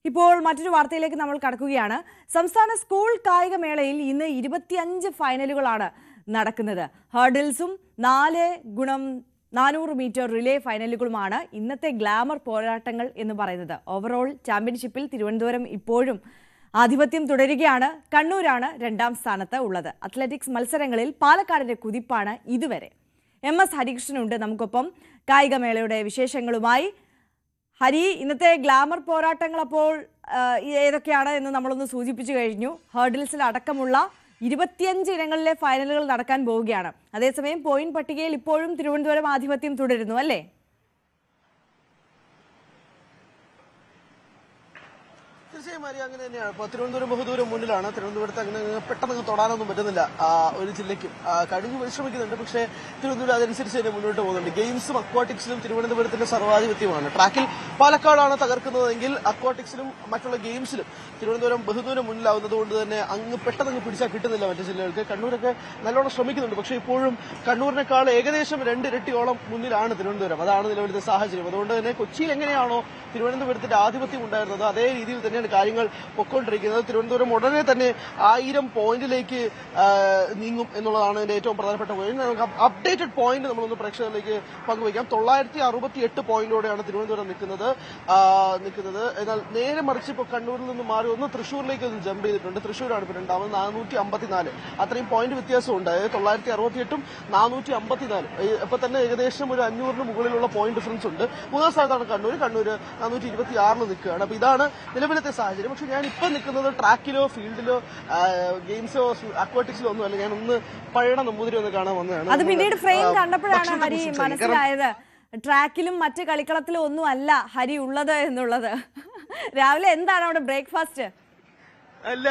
ഇപ്പോൾ മറ്റൊരു വാർത്തയിലേക്ക് നമ്മൾ കടക്കുകയാണ്. സംസ്ഥാന സ്കൂൾ കായികമേളയിൽ ഇന്ന് 25 ഫൈനലുകളാണ് നടക്കുന്നത്. ഹർഡിൽസും 4x400 മീറ്റർ റിലേ ഫൈനലുകളുമാണ് ഇന്നത്തെ ഗ്ലാമർ പോരാട്ടങ്ങൾ എന്ന് പറയുന്നത്. ഓവറോൾ ചാമ്പ്യൻഷിപ്പിൽ തിരുവനന്തപുരം ഇപ്പോഴും ആധിപത്യം തുടരുകയാണ്. കണ്ണൂരാണ് രണ്ടാം സ്ഥാനത്ത് ഉള്ളത്. അത്ലറ്റിക്സ് മത്സരങ്ങളിൽ പാലക്കാടിന്റെ കുതിപ്പാണ് ഇതുവരെ. MS ഹരികൃഷ്ണനുണ്ട് നമുക്കൊപ്പം കായികമേളയുടെ വിശേഷങ്ങളുമായി. ഹരി, ഇന്നത്തെ ഗ്ലാമർ പോരാട്ടങ്ങൾ അപ്പോൾ ഏതൊക്കെയാണ് എന്ന് നമ്മളൊന്ന് സൂചിപ്പിച്ചു കഴിഞ്ഞു. ഹർഡിൽസിൽ അടക്കമുള്ള 25 ഇനങ്ങളിലെ ഫൈനലുകൾ നടക്കാൻ പോവുകയാണ്. അതേസമയം പോയിന്റ് പട്ടികയിൽ ഇപ്പോഴും തിരുവനന്തപുരം ആധിപത്യം തുടരുന്നു അല്ലേ? തീർച്ചയായും അങ്ങനെ തന്നെയാണ്. ഇപ്പോൾ തിരുവനന്തപുരം ബഹുദൂരം മുന്നിലാണ്. തിരുവനന്തപുരത്ത് അങ്ങനെ പെട്ടെന്ന് തൊടാനൊന്നും പറ്റുന്നില്ല ഒരു ജില്ലയ്ക്കും. കഴിഞ്ഞു പരിശ്രമിക്കുന്നുണ്ട്, പക്ഷേ തിരുവനന്തപുരം അതനുസരിച്ച് തന്നെ മുന്നോട്ട് പോകുന്നുണ്ട്. ഗെയിംസും അക്വാട്ടിക്സിലും തിരുവനന്തപുരത്തിന്റെ സർവാധിപത്യമാണ്. ട്രാക്കിൽ പാലക്കാടാണ് തകർക്കുന്നതെങ്കിൽ അക്വാട്ടിക്സിലും മറ്റുള്ള ഗെയിംസിലും തിരുവനന്തപുരം ബഹുദൂരം മുന്നിലാവുന്നത് കൊണ്ട് തന്നെ പെട്ടെന്ന് പിടിച്ചാൽ കിട്ടുന്നില്ല മറ്റു ജില്ലകൾക്ക്. കണ്ണൂരൊക്കെ നല്ലോണം ശ്രമിക്കുന്നുണ്ട്, പക്ഷേ ഇപ്പോഴും കണ്ണൂരിനേക്കാൾ ഏകദേശം 2 ഇരട്ടിയോളം മുന്നിലാണ് തിരുവനന്തപുരം. അതാണ് നിലവിലത്തെ സാഹചര്യം. അതുകൊണ്ട് തന്നെ കൊച്ചിയിൽ എങ്ങനെയാണോ തിരുവനന്തപുരത്തിന്റെ ആധിപത്യം ഉണ്ടായിരുന്നത് അതേ രീതിയിൽ തന്നെയാണ് കാര്യങ്ങൾ പൊയ്ക്കൊണ്ടിരിക്കുന്നത്. തിരുവനന്തപുരം ഉടനെ തന്നെ 1000 പോയിന്റിലേക്ക് നീങ്ങും എന്നുള്ളതാണ് ഇതിന്റെ ഏറ്റവും പ്രധാനപ്പെട്ട പോയിന്റ്. നമുക്ക് അപ്ഡേറ്റഡ് പോയിന്റ് നമ്മളൊന്ന് പ്രേക്ഷകരിലേക്ക് പങ്കുവയ്ക്കാം. 968 പോയിന്റോടെയാണ് തിരുവനന്തപുരം നിൽക്കുന്നത്. എന്നാൽ നേരെ മറിച്ച് ഇപ്പോൾ കണ്ണൂരിൽ നിന്ന് മാറി ഒന്ന് തൃശ്ശൂരിലേക്ക് ഒന്ന് ജമ്പ് ചെയ്തിട്ടുണ്ട്. തൃശ്ശൂരാണ് ഇപ്പോൾ രണ്ടാമത് 454. അത്രയും പോയിന്റ് വ്യത്യാസമുണ്ട്. അതായത് 968ഉം 454. ഇപ്പൊ തന്നെ ഏകദേശം ഒരു 500 മുകളിലുള്ള പോയിന്റ് ഡിഫറൻസ് ഉണ്ട്. മൂന്നാം സ്ഥാനത്താണ് കണ്ണൂർ 426 നിൽക്കുകയാണ്. അപ്പൊ ഇതാണ് നിലവിലത്തെ സാഹചര്യം. പക്ഷെ ഞാൻ ഇപ്പൊ നിൽക്കുന്നത് ട്രാക്കിലോ ഫീൽഡിലോ ഗെയിംസോ അക്വാട്ടിക്സിലോ ഒന്നും അല്ല. ഞാൻ ഒന്ന് പഴയ നമ്പൂതിരി ഒന്ന് കാണാൻ വന്നതാണ്. അത് പിന്നീട് ഫ്രെയിം കണ്ടപ്പോഴാണ് ഹരി മനസ്സിലായത് ട്രാക്കിലും മറ്റ് കളിക്കളത്തിലും ഒന്നും അല്ല ഹരി ഉള്ളത് എന്നുള്ളത്. രാവിലെ എന്താണ് അവിടെ ബ്രേക്ക്ഫാസ്റ്റ്? അതല്ല,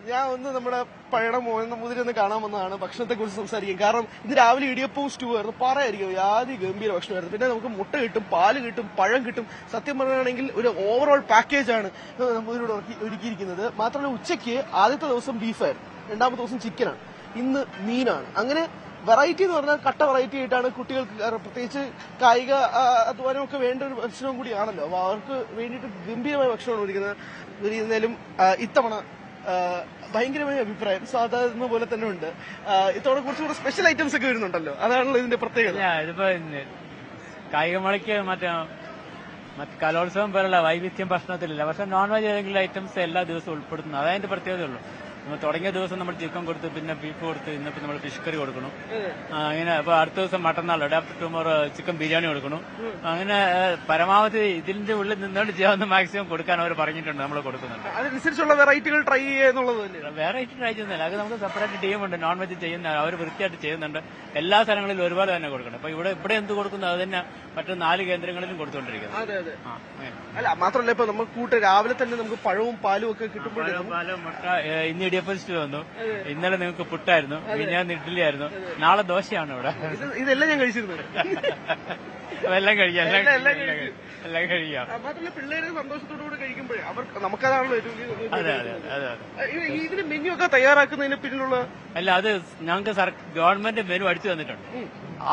ഞാൻ ഒന്ന് നമ്മുടെ പഴയ നമ്പൂതിരി ഒന്ന് കാണാൻ വന്നതാണ്. ഭക്ഷണത്തെ കുറിച്ച് സംസാരിക്കും. കാരണം ഇത് രാവിലെ ഇടിയപ്പവും സ്റ്റൂ ആയിരുന്നു. പറയായിരിക്കും യാതി ഗംഭീര ഭക്ഷണമായിരുന്നു. പിന്നെ നമുക്ക് മുട്ട കിട്ടും, പാല് കിട്ടും, പഴം കിട്ടും. സത്യം പറയുകയാണെങ്കിൽ ഒരു ഓവറോൾ പാക്കേജാണ് നമ്പൂതിരിയോട് ഒരുക്കിയിരിക്കുന്നത്. മാത്രമല്ല ഉച്ചയ്ക്ക് ആദ്യത്തെ ദിവസം ബീഫായിരുന്നു, രണ്ടാമത്തെ ദിവസം ചിക്കനാണ്, ഇന്ന് മീനാണ്. അങ്ങനെ വെറൈറ്റി എന്ന് പറഞ്ഞാൽ കട്ട വെറൈറ്റി ആയിട്ടാണ് കുട്ടികൾക്ക്, പ്രത്യേകിച്ച് കായിക അധ്വാനമൊക്കെ വേണ്ട ഒരു ഭക്ഷണം കൂടിയാണല്ലോ. അപ്പോൾ അവർക്ക് വേണ്ടിയിട്ട് ഗംഭീരമായ ഭക്ഷണമാണ് ഒരുക്കുന്നതിലും ഇത്തവണ ഭയങ്കരമായ അഭിപ്രായം സാധാരണ പോലെ തന്നെ ഉണ്ട്. ഇത്തവണ കുറച്ചുകൂടെ സ്പെഷ്യൽ ഐറ്റംസ് ഒക്കെ വരുന്നുണ്ടല്ലോ, അതാണല്ലോ ഇതിന്റെ പ്രത്യേകത. ഇതിപ്പോ കായികമേളയ്ക്ക് മറ്റേ കലോത്സവം പോലുള്ള വൈവിധ്യം ഭക്ഷണത്തിലില്ല. പക്ഷെ നോൺ വെജ് ഏതെങ്കിലും ഐറ്റംസ് എല്ലാ ദിവസവും ഉൾപ്പെടുത്തുന്നു. അതതിന്റെ പ്രത്യേകതയുള്ളൂ. നമ്മൾ തുടങ്ങിയ ദിവസം നമ്മൾ ചിക്കൻ കൊടുത്ത്, പിന്നെ ബീഫ് കൊടുത്ത്, ഇന്നിപ്പോ നമ്മൾ ഫിഷ് കറി കൊടുക്കണം. അങ്ങനെ അപ്പൊ അടുത്ത ദിവസം മറ്റന്നാൾ day after tomorrow chicken biryani കൊടുക്കണം. അങ്ങനെ പരമാവധി ഇതിന്റെ ഉള്ളിൽ നിന്നുകൊണ്ട് ചെയ്യാവുന്ന മാക്സിമം കൊടുക്കാൻ അവർ പറഞ്ഞിട്ടുണ്ട്. നമ്മൾ കൊടുക്കുന്നുണ്ട്. അതനുസരിച്ചുള്ള വെറൈറ്റികൾ ട്രൈ ചെയ്യുക എന്നുള്ളത് തന്നെ. വെറൈറ്റി ട്രൈ ചെയ്യുന്നില്ല. അത് നമുക്ക് സെപ്പറേറ്റ് ടീമുണ്ട് നോൺ വെജ് ചെയ്യുന്ന, അവർ വൃത്തിയായിട്ട് ചെയ്യുന്നുണ്ട്. എല്ലാ സ്ഥലങ്ങളിലും ഒരുപോലെ തന്നെ കൊടുക്കണം. അപ്പൊ ഇവിടെ എന്ത് കൊടുക്കുന്നു അത് തന്നെ മറ്റു 4 കേന്ദ്രങ്ങളിലും കൊടുത്തുകൊണ്ടിരിക്കുന്നത്. അല്ല, മാത്രമല്ല ഇപ്പൊ നമുക്ക് രാവിലെ തന്നെ നമുക്ക് പഴവും പാലും ഒക്കെ കിട്ടുമ്പോഴും പാലും മുട്ട. ഇന്ന് ഇടിയപ്പം സ്റ്റൂ വന്നു, ഇന്നലെ നിങ്ങൾക്ക് പുട്ടായിരുന്നു, ഞാൻ ഇഡ്ഡലി ആയിരുന്നു, നാളെ ദോശയാണ് ഇവിടെ. ഇതെല്ലാം ഞാൻ കഴിച്ചിരുന്നു. എല്ലാം കഴിക്കാം. മാത്രമല്ല പിള്ളേരെ സന്തോഷത്തോടുകൂടി കഴിക്കുമ്പോഴേ നമുക്കതാണല്ലോ ഇതിന് മെനു ഒക്കെ തയ്യാറാക്കുന്നതിന് പിന്നിലുള്ള അല്ല, അത് ഞങ്ങൾക്ക് ഗവൺമെന്റ് മെനു അടിച്ചു തന്നിട്ടുണ്ട്.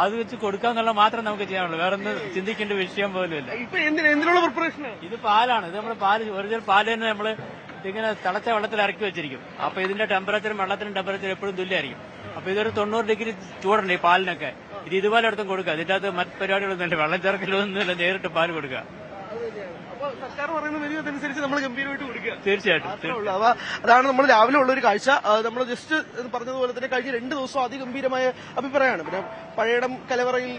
അത് വെച്ച് കൊടുക്കാന്നുള്ള മാത്രം നമുക്ക് ചെയ്യാനുള്ളൂ. വേറെ ഒന്നും ചിന്തിക്കേണ്ട വിഷയം പോലും ഇല്ല. ഇപ്പൊ എന്തിനുള്ള പ്രിപ്പറേഷൻ? ഇത് പാലാണ്. ഇത് നമ്മള് ഒറിജിനൽ പാല് തന്നെ നമ്മള് ഇതിങ്ങനെ തിളച്ച വെള്ളത്തിൽ ഇറക്കി വെച്ചിരിക്കും. അപ്പൊ ഇതിന്റെ ടെമ്പറേച്ചറും വെള്ളത്തിനും ടെമ്പറേച്ചർ എപ്പോഴും തുല്യമായിരിക്കും. അപ്പൊ ഇതൊരു 90 ഡിഗ്രി ചൂടുണ്ട് ഈ പാലിനൊക്കെ. ഇത് ഇതുപോലെ അടുത്തും കൊടുക്കുക. ഇതിന്റെ അകത്ത് മറ്റു പരിപാടികളൊന്നും ഇല്ല, വെള്ളം ചേർക്കലൊന്നുമില്ല, നേരിട്ട് പാല് കൊടുക്കുക. സർക്കാർ പറയുന്ന മെനു അതനുസരിച്ച് നമ്മൾ ഗംഭീരമായിട്ട് കൊടുക്കുക. തീർച്ചയായിട്ടും അതാണ് നമ്മൾ രാവിലെ ഉള്ള ഒരു കാഴ്ച. നമ്മൾ ജസ്റ്റ് പറഞ്ഞതുപോലെ തന്നെ കഴിഞ്ഞ 2 ദിവസം അതിഗംഭീരമായ അഭിപ്രായമാണ്. പിന്നെ പഴയടം കലവറയിൽ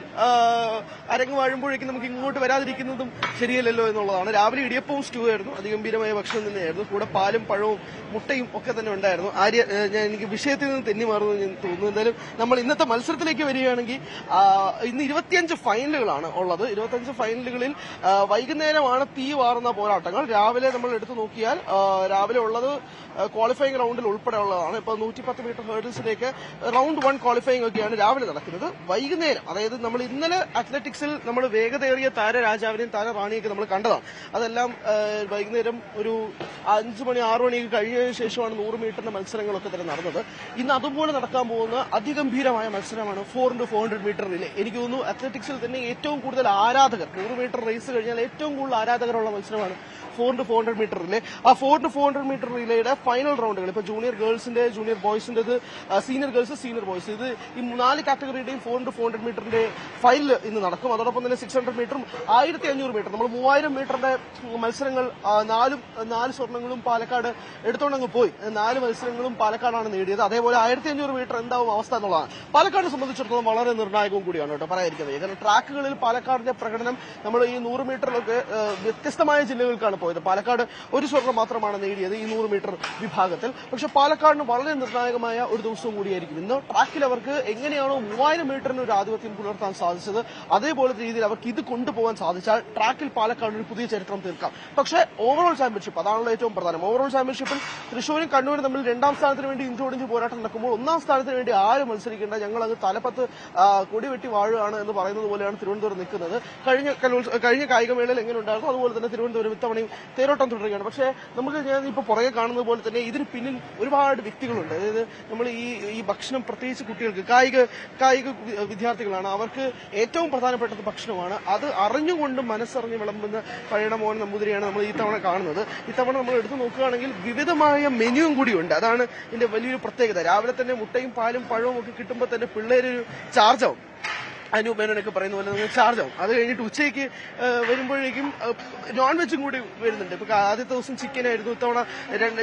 അരങ്ങ് വാഴുമ്പോഴേക്കും നമുക്ക് ഇങ്ങോട്ട് വരാതിരിക്കുന്നതും ശരിയല്ലല്ലോ എന്നുള്ളതാണ്. രാവിലെ ഇടിയപ്പവും സ്റ്റൂ ആയിരുന്നു, അതിഗംഭീരമായ ഭക്ഷണം തന്നെയായിരുന്നു. കൂടെ പാലും പഴവും മുട്ടയും ഒക്കെ തന്നെ ഉണ്ടായിരുന്നു. എനിക്ക് വിഷയത്തിൽ നിന്ന് തെന്നി മാറുന്നു ഞാൻ തോന്നുന്നു. എന്തായാലും നമ്മൾ ഇന്നത്തെ മത്സരത്തിലേക്ക് വരികയാണെങ്കിൽ ഇന്ന് 25 ഫൈനലുകളാണ് ഉള്ളത്. 25 ഫൈനലുകളിൽ വൈകുന്നേരമാണ് തീ വാറുന്ന പോരാട്ടങ്ങൾ. രാവിലെ നമ്മൾ എടുത്തു നോക്കിയാൽ രാവിലെ ഉള്ളത് ക്വാളിഫയിങ് റൗണ്ടിൽ ഉൾപ്പെടെ ഉള്ളതാണ്. ഇപ്പൊ 110 മീറ്റർ ഹേർഡിൽസിലേക്ക് റൗണ്ട് 1 ക്വാളിഫയിങ് ഒക്കെയാണ് രാവിലെ നടക്കുന്നത്. വൈകുന്നേരം, അതായത് നമ്മൾ ഇന്നലെ അത്ലറ്റിക്സിൽ നമ്മൾ വേഗതയേറിയ താരരാജാവിനെയും താരറാണിയൊക്കെ നമ്മൾ കണ്ടതാണ്. അതെല്ലാം വൈകുന്നേരം ഒരു 5 മണി 6 മണിയൊക്കെ കഴിഞ്ഞതിന് ശേഷമാണ് 100 മീറ്ററിന്റെ മത്സരങ്ങളൊക്കെ തന്നെ നടന്നത്. ഇന്ന് അതുപോലെ നടക്കാൻ പോകുന്ന അതിഗംഭീരമായ മത്സരമാണ് 4x400 മീറ്റർ റിലേ. എനിക്ക് തോന്നുന്നു അത്ലറ്റിക്സിൽ തന്നെ ഏറ്റവും കൂടുതൽ ആരാധകർ, 100 മീറ്റർ റേസ് കഴിഞ്ഞാൽ ഏറ്റവും കൂടുതൽ ആരാധകരുള്ള മത്സരമാണ് 4x400 മീറ്റർ റിലേ. ആ 4x400 മീറ്റർ റിലേയുടെ ഫൈനൽ റൗണ്ടുകൾ ഇപ്പൊ ജൂനിയർ ഗേൾസിന്റെ, ജൂനിയർ ബോയ്സിന്റെ, സീനിയർ ഗേൾസ്, സീനിയർ ബോയ്സ്, ഇത് ഈ 4 കാറ്റഗറിയുടെയും 4x400 മീറ്ററിന്റെ ഫൈനൽ ഇന്ന് നടക്കും. അതോടൊപ്പം തന്നെ 600 മീറ്ററും 1500 മീറ്റർ, നമ്മൾ 3000 മീറ്ററിന്റെ മത്സരങ്ങൾ 4 സ്വർണ്ണങ്ങളും പാലക്കാട് എടുത്തോണ്ടങ്ങ് പോയി. 4 മത്സരങ്ങളും പാലക്കാടാണ് നേടിയത്. അതേപോലെ 1500 മീറ്റർ എന്താവും അവസ്ഥ എന്നുള്ളതാണ് പാലക്കാടിനെ സംബന്ധിച്ചിടത്തോളം വളരെ നിർണായകവും കൂടിയാണ് കേട്ടോ പറയാതിരിക്കുന്നത്. കാരണം ട്രാക്കുകളിൽ പാലക്കാടിന്റെ പ്രകടനം നമ്മൾ ഈ 100 മീറ്ററിലൊക്കെ വ്യത്യസ്തമായ ജില്ലകൾക്കാണ് പോയത്. പാലക്കാട് ഒരു സ്വർണ്ണം മാത്രമാണ് നേടിയത് ഈ 100 മീറ്റർ വിഭാഗത്തിൽ. പക്ഷെ പാലക്കാടിന് വളരെ നിർണായകമായ ഒരു ദിവസവും കൂടിയായിരിക്കും ഇന്ന്. ട്രാക്കിൽ അവർക്ക് എങ്ങനെയാണോ 3000 മീറ്ററിന് ഒരു ആധിപത്യം പുലർത്താൻ സാധിച്ചത് അതേപോലത്തെ രീതിയിൽ അവർക്ക് ഇത് കൊണ്ടുപോകാൻ സാധിച്ചാൽ ട്രാക്കിൽ പാലക്കാട് ഒരു പുതിയ ചരിത്രം തീർക്കാം. പക്ഷേ ഓവറോൾ ചാമ്പ്യൻഷിപ്പ് അതാണല്ലോ ഏറ്റവും പ്രധാനം. ഓവറോൾ ചാമ്പ്യൻഷിപ്പിൽ തൃശ്ശൂരും കണ്ണൂരും തമ്മിൽ 2ാം സ്ഥാനത്തിന് വേണ്ടി ഇഞ്ചോടിഞ്ച് പോരാട്ടം നടക്കുമ്പോൾ 1ാം സ്ഥാനത്തിന് വേണ്ടി ആരും മത്സരിക്കേണ്ട, ഞങ്ങൾ അത് തലപ്പത്ത് കൊടിവെട്ടി വാഴുകയാണ് എന്ന് പറയുന്നത് പോലെയാണ് തിരുവനന്തപുരം നിൽക്കുന്നത്. കഴിഞ്ഞ കായികമേളയിൽ എങ്ങനെ ഉണ്ടായിരുന്നു അതുപോലെ തന്നെ തിരുവനന്തപുരം ഇത്തവണയും തേരോട്ടം തുടരുകയാണ്. പക്ഷേ ഞാൻ ഇപ്പോൾ പുറകെ കാണുന്നത് പോലെ തന്നെ ഇതിന് പിന്നിൽ ഒരുപാട് വ്യക്തികളുണ്ട്. അതായത് നമ്മൾ ഈ ഭക്ഷണം പ്രത്യേകിച്ച് കുട്ടികൾക്ക് കായിക വിദ്യാർത്ഥികളാണ്, അവർക്ക് ഏറ്റവും പ്രധാനപ്പെട്ടത് ഭക്ഷണമാണ്. അത് അറിഞ്ഞുകൊണ്ട് മനസ്സറിഞ്ഞ് വിളമ്പുന്ന പഴയട മോഹൻ നമ്പൂതിരിയാണ് നമ്മൾ ഈ തവണ കാണുന്നത്. ഇത്തവണ നമ്മൾ എടുത്തു നോക്കുകയാണെങ്കിൽ വിവിധമായ മെനുവും കൂടിയുണ്ട്. അതാണ് ഇതിന്റെ വലിയൊരു പ്രത്യേകത. രാവിലെ തന്നെ മുട്ടയും പാലും പഴവും ഒക്കെ കിട്ടുമ്പോൾ തന്നെ പിള്ളേരൊരു ചാർജാവും. അനൂപ് മേനോനൊക്കെ പറയുന്ന പോലെ നിങ്ങൾ ചാർജ് ആവും. അത് കഴിഞ്ഞിട്ട് ഉച്ചയ്ക്ക് വരുമ്പോഴേക്കും നോൺ വെജും കൂടി വരുന്നുണ്ട്. ഇപ്പൊ ആദ്യത്തെ ദിവസം ചിക്കൻ ആയിരുന്നു, ഇത്തവണ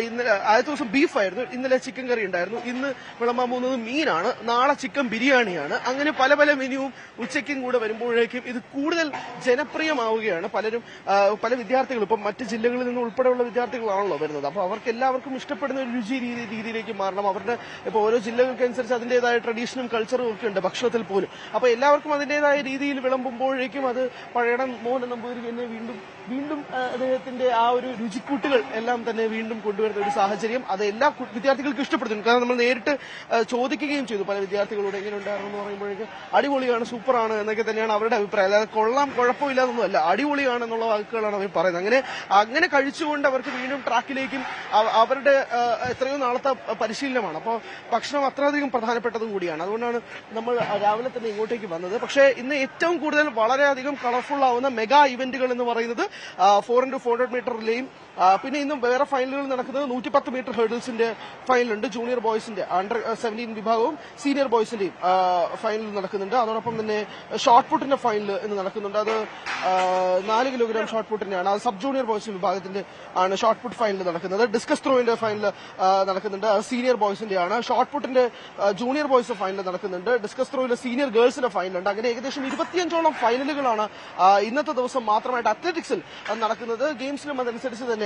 ഇന്നലെ ആദ്യത്തെ ദിവസം ബീഫായിരുന്നു, ഇന്നലെ ചിക്കൻ കറി ഉണ്ടായിരുന്നു, ഇന്ന് വിളമ്പാൻ പോകുന്നത് മീനാണ്, നാളെ ചിക്കൻ ബിരിയാണിയാണ്. അങ്ങനെ പല പല മെനുവും ഉച്ചയ്ക്കും കൂടെ വരുമ്പോഴേക്കും ഇത് കൂടുതൽ ജനപ്രിയമാവുകയാണ്. പല വിദ്യാർത്ഥികളും ഇപ്പം മറ്റ് ജില്ലകളിൽ നിന്ന് ഉൾപ്പെടെയുള്ള വിദ്യാർത്ഥികളാണല്ലോ വരുന്നത്. അപ്പൊ അവർക്ക് എല്ലാവർക്കും ഇഷ്ടപ്പെടുന്ന ഒരു രീതിയിലേക്ക് മാറണം. അവരുടെ ഇപ്പൊ ഓരോ ജില്ലകൾക്കനുസരിച്ച് അതിന്റേതായ ട്രഡീഷനും കൾച്ചറും ഒക്കെ ഉണ്ട് ഭക്ഷണത്തിൽ പോലും. അപ്പൊ എല്ലാവർക്കും അതിന്റേതായ രീതിയിൽ വിളമ്പുമ്പോഴേക്കും അത് പഴയട മോഹൻ നമ്പൂതിരി തന്നെ വീണ്ടും അദ്ദേഹത്തിന്റെ ആ ഒരു രുചിക്കൂട്ടുകൾ എല്ലാം തന്നെ വീണ്ടും കൊണ്ടുവരുന്ന ഒരു സാഹചര്യം അത് എല്ലാ വിദ്യാർത്ഥികൾക്കും ഇഷ്ടപ്പെടുന്നു. കാരണം നമ്മൾ നേരിട്ട് ചോദിക്കുകയും ചെയ്തു പല വിദ്യാർത്ഥികളോട് എങ്ങനെ ഉണ്ടായിരുന്നു എന്ന് പറയുമ്പോഴേക്കും അടിപൊളിയാണ്, സൂപ്പറാണ് എന്നൊക്കെ തന്നെയാണ് അവരുടെ അഭിപ്രായം. അല്ലാതെ കൊള്ളാം കുഴപ്പമില്ലാതൊന്നുമല്ല, അടിപൊളിയാണ് എന്നുള്ള വാക്കുകളാണ് അവർ പറയുന്നത്. അങ്ങനെ കഴിച്ചുകൊണ്ട് അവർക്ക് വീണ്ടും ട്രാക്കിലേക്കും അവരുടെ എത്രയോ നാളത്തെ പരിശീലനമാണ്. അപ്പോൾ ഭക്ഷണം അത്രയധികം പ്രധാനപ്പെട്ടതും കൂടിയാണ്. അതുകൊണ്ടാണ് നമ്മൾ രാവിലെ തന്നെ ഇങ്ങോട്ടേക്ക് വന്നത്. പക്ഷേ ഇന്ന് ഏറ്റവും കൂടുതൽ വളരെയധികം കളർഫുൾ ആവുന്ന മെഗാ ഇവന്റുകൾ എന്ന് പറയുന്നത് 4x400 മീറ്റർ റിലേയും പിന്നെ ഇന്നും വേറെ ഫൈനലുകൾ നടക്കുന്നത് 110 മീറ്റർ ഹേർഡിൽസിന്റെ ഫൈനലുണ്ട്. ജൂനിയർ ബോയ്സിന്റെ അണ്ടർ 17 വിഭാഗവും സീനിയർ ബോയ്സിന്റെയും ഫൈനൽ നടക്കുന്നുണ്ട്. അതോടൊപ്പം തന്നെ ഷോർട്ട് പുട്ടിന്റെ ഫൈനൽ ഇന്ന് നടക്കുന്നുണ്ട്. അത് 4 കിലോഗ്രാം ഷോർട്ട് പുട്ടിന്റെയാണ്. അത് സബ് ജൂനിയർ ബോയ്സ് വിഭാഗത്തിന്റെ ആണ് ഷോർട്ട് പുട്ട് ഫൈനൽ നടക്കുന്നത്. ഡിസ്കസ് ത്രോയിന്റെ ഫൈനൽ നടക്കുന്നുണ്ട്. അത് സീനിയർ ബോയ്സിന്റെ ആണ്. ഷോർട്ട് പുട്ടിന്റെ ജൂനിയർ ബോയ്സ് ഫൈനൽ നടക്കുന്നുണ്ട്. ഡിസ്കസ് ത്രോയിലെ സീനിയർ ഗേൾസിന്റെ ഫൈനലുണ്ട്. അങ്ങനെ ഏകദേശം 25ഓളം ഫൈനലുകളാണ് ഇന്നത്തെ ദിവസം മാത്രമായിട്ട് അത്ലറ്റിക്സിൽ നടക്കുന്നത്. ഗെയിംസിലും അതനുസരിച്ച് തന്നെ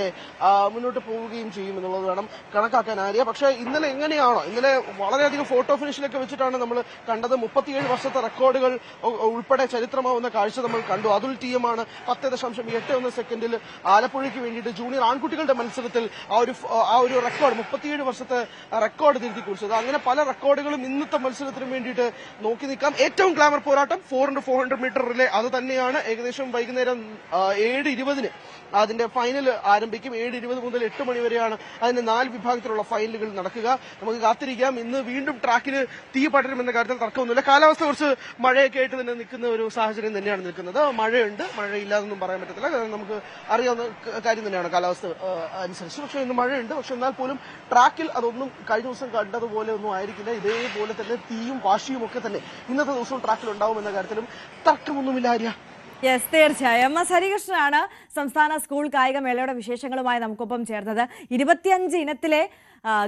മുന്നോട്ട് പോവുകയും ചെയ്യും എന്നുള്ളത് വേണം കണക്കാക്കാൻ ആര്യ. പക്ഷേ ഇന്നലെ വളരെയധികം ഫോട്ടോ ഫിനിഷിലൊക്കെ വെച്ചിട്ടാണ് നമ്മൾ കണ്ടത്. 37 വർഷത്തെ റെക്കോർഡുകൾ ഉൾപ്പെടെ ചരിത്രമാവുന്ന കാഴ്ച നമ്മൾ കണ്ടു. അതുൽ TM ആണ് 10.81 സെക്കൻഡിൽ ആലപ്പുഴയ്ക്ക് വേണ്ടിയിട്ട് ജൂനിയർ ആൺകുട്ടികളുടെ മത്സരത്തിൽ ആ ഒരു റെക്കോർഡ് 37 വർഷത്തെ റെക്കോർഡ് തിരുത്തി കുറിച്ചത്. അങ്ങനെ പല റെക്കോർഡുകളും ഇന്നത്തെ മത്സരത്തിന് വേണ്ടിയിട്ട് നോക്കി നിൽക്കാം. ഏറ്റവും ഗ്ലാമർ പോരാട്ടം 4x400 മീറ്റർ റിലേ അത് തന്നെയാണ്. ഏകദേശം വൈകുന്നേരം 7:20 അതിന്റെ ഫൈനൽ ആരംഭിക്കും. 7:20 മുതൽ 8 മണി വരെയാണ് അതിന്റെ 4 വിഭാഗത്തിലുള്ള ഫൈനലുകൾ നടക്കുക. നമുക്ക് കാത്തിരിക്കാം. ഇന്ന് വീണ്ടും ട്രാക്കിൽ തീ പടരുമെന്ന കാര്യത്തിൽ തർക്കമൊന്നുമില്ല. കാലാവസ്ഥ കുറച്ച് മഴയൊക്കെ ആയിട്ട് തന്നെ നിൽക്കുന്ന ഒരു സാഹചര്യം തന്നെയാണ് നിൽക്കുന്നത്. മഴയുണ്ട്, മഴയില്ലാതൊന്നും പറയാൻ പറ്റത്തില്ല. നമുക്ക് അറിയാവുന്ന കാര്യം തന്നെയാണ് കാലാവസ്ഥ അനുസരിച്ച്. പക്ഷേ ഇന്ന് മഴയുണ്ട്. പക്ഷെ എന്നാൽ പോലും ട്രാക്കിൽ അതൊന്നും കഴിഞ്ഞ ദിവസം കണ്ടതുപോലെ ഒന്നും ആയിരിക്കില്ല. ഇതേപോലെ തന്നെ തീയും വാശിയും ഒക്കെ തന്നെ ഇന്നത്തെ ദിവസവും ട്രാക്കിൽ ഉണ്ടാവുമെന്ന കാര്യത്തിലും തർക്കമൊന്നുമില്ല ആര്യ. യെസ്, തീർച്ചയായും. MS ഹരികൃഷ്ണനാണ് സംസ്ഥാന സ്കൂൾ കായികമേളയുടെ വിശേഷങ്ങളുമായി നമുക്കൊപ്പം ചേർന്നത്. 25 ഇനത്തിലെ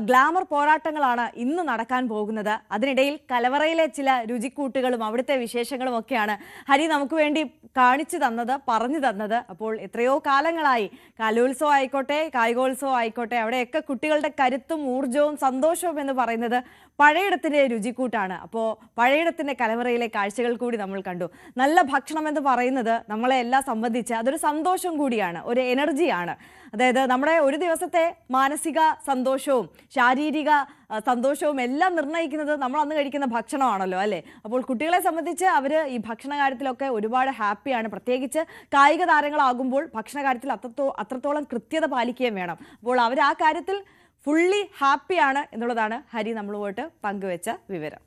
ഗ്ലാമർ പോരാട്ടങ്ങളാണ് ഇന്ന് നടക്കാൻ പോകുന്നത്. അതിനിടയിൽ കലവറയിലെ ചില രുചിക്കൂട്ടുകളും അവിടുത്തെ വിശേഷങ്ങളും ഒക്കെയാണ് ഹരി നമുക്ക് വേണ്ടി കാണിച്ചു തന്നത്, പറഞ്ഞു തന്നത്. അപ്പോൾ എത്രയോ കാലങ്ങളായി കലോത്സവം ആയിക്കോട്ടെ, കായികോത്സവം ആയിക്കോട്ടെ, അവിടെയൊക്കെ കുട്ടികളുടെ കരുത്തും ഊർജവും സന്തോഷവും എന്ന് പറയുന്നത് പഴയിടത്തിന്റെ രുചിക്കൂട്ടാണ്. അപ്പോൾ പഴയിടത്തിന്റെ കലവറയിലെ കാഴ്ചകൾ കൂടി നമ്മൾ കണ്ടു. നല്ല ഭക്ഷണം എന്ന് പറയുന്നത് നമ്മളെ എല്ലാം സംബന്ധിച്ച് അതൊരു സന്തോഷം കൂടിയാണ്, ഒരു എനർജിയാണ്. അതായത് നമ്മുടെ ഒരു ദിവസത്തെ മാനസിക സന്തോഷവും ശാരീരിക സന്തോഷവും എല്ലാം നിർണ്ണയിക്കുന്നത് നമ്മൾ അന്ന് കഴിക്കുന്ന ഭക്ഷണമാണല്ലോ, അല്ലേ? അപ്പോൾ കുട്ടികളെ സംബന്ധിച്ച് അവർ ഈ ഭക്ഷണ കാര്യത്തിലൊക്കെ ഒരുപാട് ഹാപ്പിയാണ്. പ്രത്യേകിച്ച് കായിക താരങ്ങളാകുമ്പോൾ ഭക്ഷണ കാര്യത്തിൽ അത്രത്തോളം കൃത്യത പാലിക്കുകയും വേണം. അപ്പോൾ അവർ ആ കാര്യത്തിൽ ഫുള്ളി ഹാപ്പിയാണ് എന്നുള്ളതാണ് ഹരി നമ്മളുമായിട്ട് പങ്കുവെച്ച വിവരം.